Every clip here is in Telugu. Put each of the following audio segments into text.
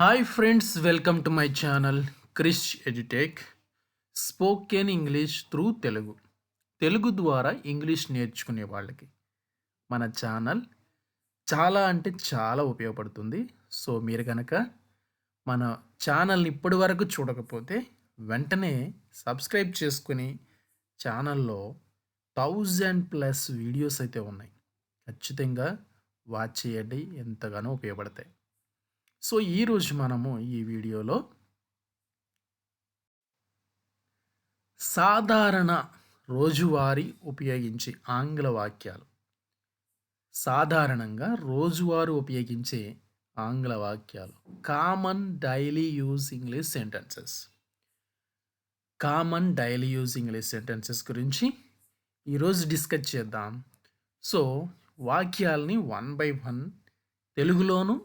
Hi friends, welcome to my channel Krish Edutech. Spoken English through Telugu. Telugu ద్వారా ఇంగ్లీష్ నేర్చుకునే వాళ్ళకి మన ఛానల్ చాలా అంటే చాలా ఉపయోగపడుతుంది. సో మీరు కనుక మన ఛానల్ని ఇప్పటి వరకు చూడకపోతే వెంటనే సబ్స్క్రైబ్ చేసుకుని ఛానల్లో 1000+ వీడియోస్ అయితే ఉన్నాయి. ఖచ్చితంగా వాచ్ చేయండి, ఎంతగానో ఉపయోగపడతాయి. సో ఈరోజు మనము ఈ వీడియోలో సాధారణ రోజువారీ ఉపయోగించే ఆంగ్ల వాక్యాలు, సాధారణంగా రోజువారీ ఉపయోగించే ఆంగ్ల వాక్యాలు, common daily use English sentences, common daily use English sentences గురించి ఈరోజు డిస్కస్ చేద్దాం. సో వాక్యాలని వన్ బై వన్ తెలుగులోను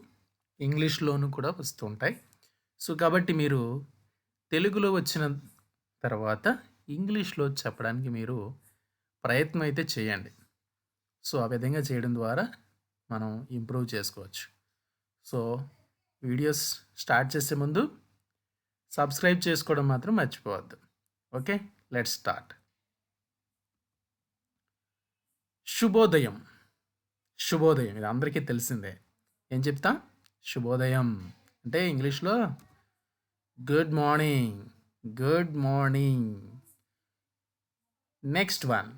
ఇంగ్లీష్లోను కూడా వస్తుంటాయి. సో కాబట్టి మీరు తెలుగులో వచ్చిన తర్వాత ఇంగ్లీష్లో చెప్పడానికి మీరు ప్రయత్నం అయితే చేయండి. సో ఆ విధంగా చేయడం ద్వారా మనం ఇంప్రూవ్ చేసుకోవచ్చు. సో వీడియోస్ స్టార్ట్ చేసే ముందు సబ్స్క్రైబ్ చేసుకోవడం మాత్రం మర్చిపోవద్దు. Okay, let's start. శుభోదయం. శుభోదయం ఇది అందరికీ తెలిసిందే. ఏం చెప్తా? శుభోదయం అంటే ఇంగ్లీష్లో good morning. Good morning. Next one,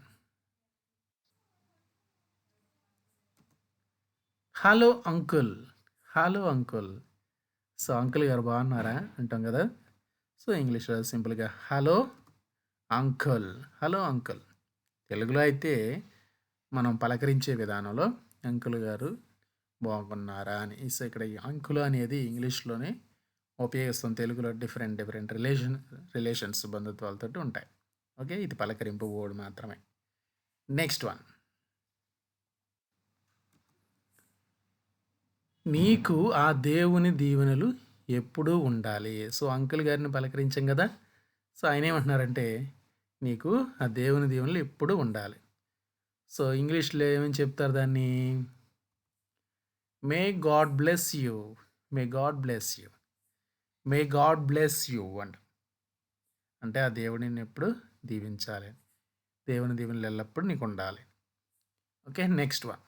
hello uncle. Hello uncle. So uncle గారు బాగున్నారా అంటాం కదా. సో ఇంగ్లీష్లో సింపుల్గా హలో అంకుల్. Hello uncle. తెలుగులో అయితే మనం పలకరించే విధానంలో అంకుల్ గారు బాగున్నారా అని. సో ఇక్కడ ఈ అంకుల్ అనేది ఇంగ్లీష్లోనే ఉపయోగిస్తాం. తెలుగులో డిఫరెంట్ రిలేషన్స్ బంధుత్వాలతో ఉంటాయి. ఓకే, ఇది పలకరింపు వర్డ్ మాత్రమే. నెక్స్ట్ వన్, నీకు ఆ దేవుని దీవెనలు ఎప్పుడూ ఉండాలి. సో అంకుల్ గారిని పలకరించాం కదా. సో ఆయన ఏమంటున్నారంటే నీకు ఆ దేవుని దీవెనలు ఎప్పుడూ ఉండాలి. సో ఇంగ్లీష్లో ఏమని చెప్తారు దాన్ని? May God bless you. May God bless you. May God bless you అంటే ఆ దేవుడిని ఎప్పుడు దీవించాలి. దేవుని దీవెనలు ఎల్లప్పుడూ నీకు ఉండాలి. ఓకే, నెక్స్ట్ వన్,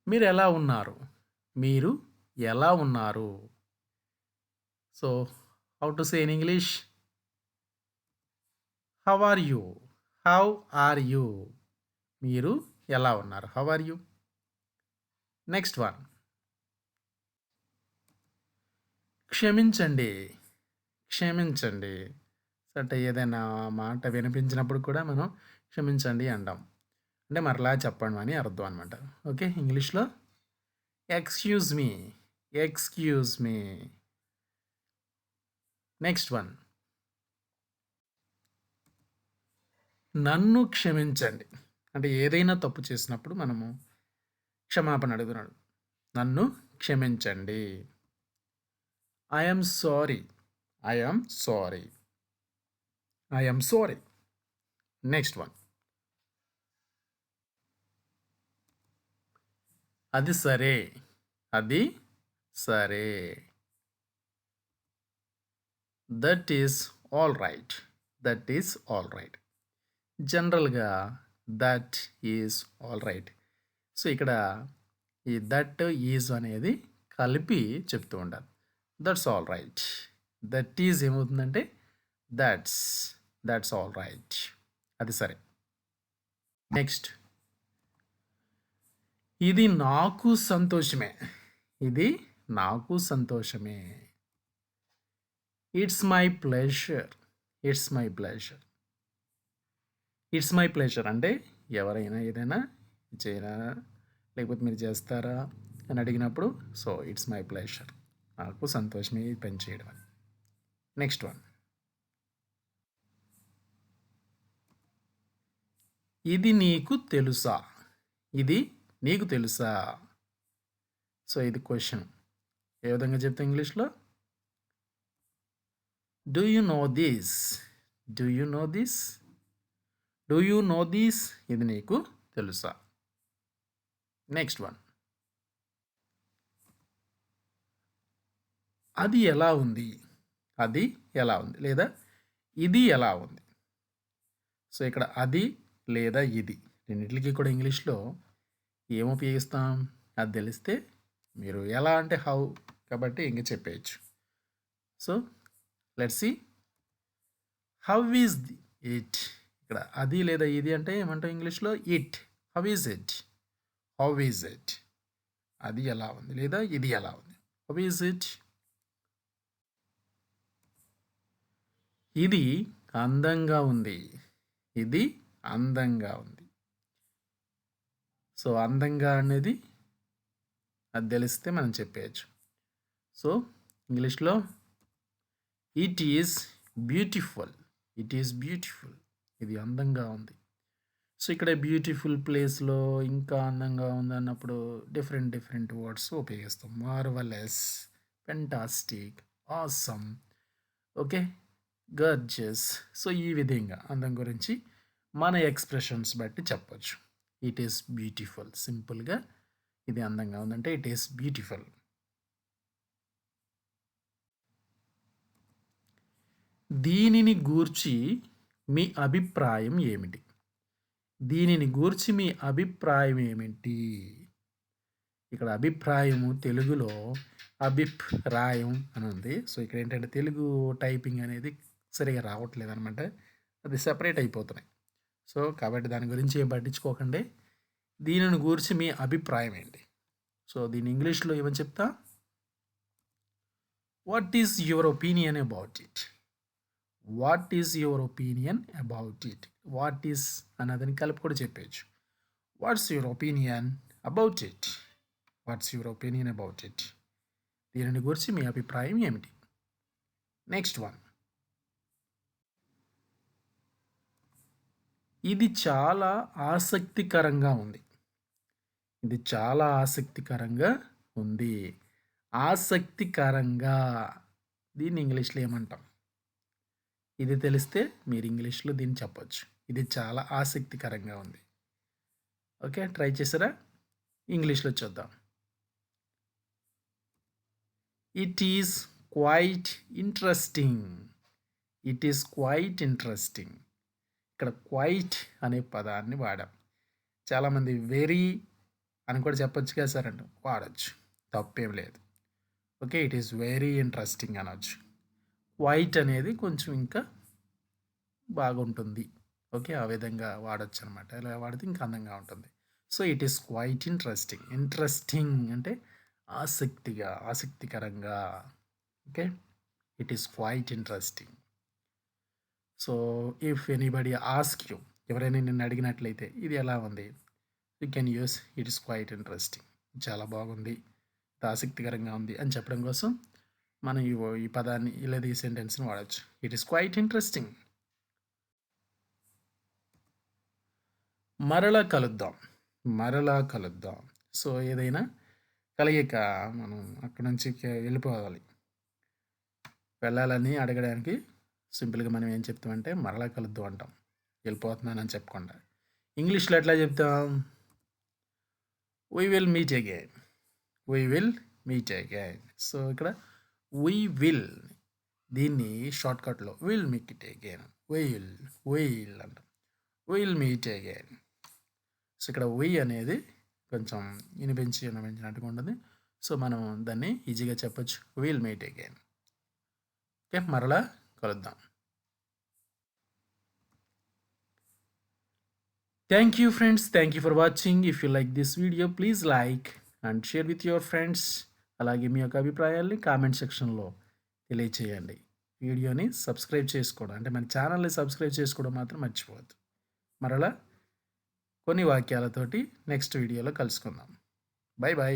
మీరు ఎలా ఉన్నారు. మీరు ఎలా ఉన్నారు. So how to say in English? How are you. How are you. మీరు ఎలా ఉన్నారు. How are you. Next one, క్షమించండి. క్షమించండి అంటే ఏదైనా మాట వినిపించినప్పుడు కూడా మనం క్షమించండి అంటాం. అంటే మరలా చెప్పండి అని అర్థం అనమాట. ఓకే, ఇంగ్లీష్లో excuse me. Excuse me. Next one, నన్ను క్షమించండి అంటే ఏదైనా తప్పు చేసినప్పుడు మనము క్షమాపణ అడుగుతున్నాడు. నన్ను క్షమించండి. I'm sorry. I'm sorry. I'm sorry. Next one, అది సరే. అది సరే. That is all right. That is all right. జనరల్గా that is all right. So ఇక్కడ ఈ దట్ ఈజ్ అనేది కలిపి చెప్తూ ఉండాలి. That's all right. That is ఏమవుతుందంటే దట్స్ ఆల్ రైట్. అది సరే. నెక్స్ట్, ఇది నాకు సంతోషమే. ఇది నాకు సంతోషమే. It's my pleasure. It's my pleasure. It's my pleasure అంటే ఎవరైనా ఏదైనా చేయరా లేకపోతే మీరు చేస్తారా అని అడిగినప్పుడు సో ఇట్స్ మై ప్లెజర్. నాకు సంతోషమే ఈ పని చేయడం అని. నెక్స్ట్ వన్, ఇది నీకు తెలుసా. ఇది నీకు తెలుసా. సో ఇది క్వశ్చన్. ఏ విధంగా చెప్తే ఇంగ్లీష్లో? Do you know this. Do you know this. Do you know this. ఇది నీకు తెలుసా. నెక్స్ట్ వన్, అది ఎలా ఉంది? అది ఎలా ఉంది? లేదా ఇది ఎలా ఉంది? సో, ఇక్కడ అది లేదా ఇది రెండిట్లికి కూడా ఇంగ్లీష్‌లో ఏం ఉపయోగిస్తాం? అది తెలిస్తే మీరు ఎలా అంటే హౌ కాబట్టి ఇంక చెప్పేయచ్చు. So, let's see how is it? ఇక్కడ అది లేదా ఇది అంటే ఏమంటాం ఇంగ్లీష్‌లో it. How is it? How is it? అది ఎలా ఉంది? లేదా ఇది ఎలా ఉంది? How is it? ఇది అందంగా ఉంది. ఇది అందంగా ఉంది. సో, అందంగా అనేది అది తెలిస్తే మనం చెప్పేయచ్చు. సో, ఇంగ్లీష్‌లో it is beautiful. It is beautiful. ఇది అందంగా ఉంది. సో, ఇక్కడ బ్యూటిఫుల్ ప్లేస్‌లో ఇంకా అందంగా ఉందన్నప్పుడు డిఫరెంట్ వర్డ్స్ ఉపయోగిస్తాం. Marvellous, fantastic, awesome, okay, gorgeous. So, ఈ విధంగా అందం గురించి మన ఎక్స్‌ప్రెషన్స్ బట్టి చెప్పొచ్చు. It is beautiful. సింపుల్‌గా ఇది అందంగా ఉందంటే ఇట్ ఈస్ బ్యూటిఫుల్. దీనిని గూర్చి మీ అభిప్రాయం ఏమిటి? దీనిని గూర్చి మీ అభిప్రాయం ఏమిటి? ఇక్కడ అభిప్రాయము తెలుగులో అభిప్రాయం అని ఉంది. సో, ఇక్కడ ఏంటంటే తెలుగు టైపింగ్ అనేది సరిగ్గా రావట్లేదనమాట. అది సెపరేట్ అయిపోతున్నాయి. సో, కాబట్టి దాని గురించి ఏం పట్టించుకోకండి. దీనిని గూర్చి మీ అభిప్రాయం ఏంటి? సో, దీన్ని ఇంగ్లీష్‌లో ఏమని చెప్తా? What is your opinion about it? What is your opinion about it? What is అన్నదని కలిపి కూడా చెప్పేయచ్చు. What's your opinion about it? What's your opinion about it? దీనిని గురించి మీ అభిప్రాయం ఏమిటి? Next one. ఇది చాలా ఆసక్తికరంగా ఉంది. ఇది చాలా ఆసక్తికరంగా ఉంది. ఆసక్తికరంగా దీన్ని ఇంగ్లీష్‌లో ఏమంటాం? ఇది తెలిస్తే మీరు ఇంగ్లీష్‌లో దీన్ని చెప్పొచ్చు. ఇది చాలా ఆసక్తికరంగా ఉంది. ఓకే. ట్రై చేసారా? ఇంగ్లీష్‌లో చూద్దాం. It is quite interesting. It is quite interesting. ఇక్కడ క్వైట్ అనే పదాన్ని వాడాం. చాలామంది వెరీ అని కూడా చెప్పొచ్చు కదా సార్ అంటే వాడచ్చు. తప్పేం లేదు. Okay. It is very interesting అనొచ్చు. క్వైట్ అనేది కొంచెం ఇంకా బాగుంటుంది. ఓకే. ఆ విధంగా వాడొచ్చనమాట. ఇలా వాడితే ఇంకా అందంగా ఉంటుంది. So, it is quite interesting. Interesting అంటే ఆసక్తిగా, ఆసక్తికరంగా. Okay. It is quite interesting. So, if anybody ask you ఎవరైనా నిన్ను అడిగినట్లయితే ఇది ఎలా ఉంది? You can use it is quite interesting. చాలా బాగుంది. ఆసక్తికరంగా ఉంది అని చెప్పడం కోసం మనం ఈ పదాన్ని లేదా ఈ సెంటెన్స్‌ని వాడొచ్చు. It is quite interesting. మరలా కలుద్దాం. మరలా కలుద్దాం. సో, ఏదైనా కలయిక మనం అక్కడి నుంచి వెళ్ళిపోవాలి. వెళ్ళాలని అడగడానికి సింపుల్‌గా మనం ఏం చెప్తామంటే మరలా కలుద్దాం అంటాం. వెళ్ళిపోతున్నానని చెప్పకుండా. ఇంగ్లీష్‌లో ఎట్లా చెప్తాం? We will meet again. We will meet again. So, ఇక్కడ వి విల్ దీన్ని షార్ట్‌కట్‌లో will meet it again. Will అంటాం. Will meet again. సో, ఇక్కడ వి అనేది కొంచెం వినిపించినట్టుగా ఉంటుంది. సో, మనం దాన్ని ఈజీగా చెప్పొచ్చు. Will meet again. ఓకే. మరలా కలుద్దాం. Thank you friends. Thank you for watching. If you like this video, please like and share with your friends. అలాగే మీ యొక్క అభిప్రాయాల్ని కామెంట్ సెక్షన్‌లో తెలియచేయండి. వీడియోని సబ్స్క్రైబ్ చేసుకోవడం అంటే మన ఛానల్‌ని సబ్స్క్రైబ్ చేసుకోవడం మాత్రం మర్చిపోవద్దు. మరలా కొన్ని వాక్యాలతోటి నెక్స్ట్ వీడియోలో కలుసుకుందాం. By by.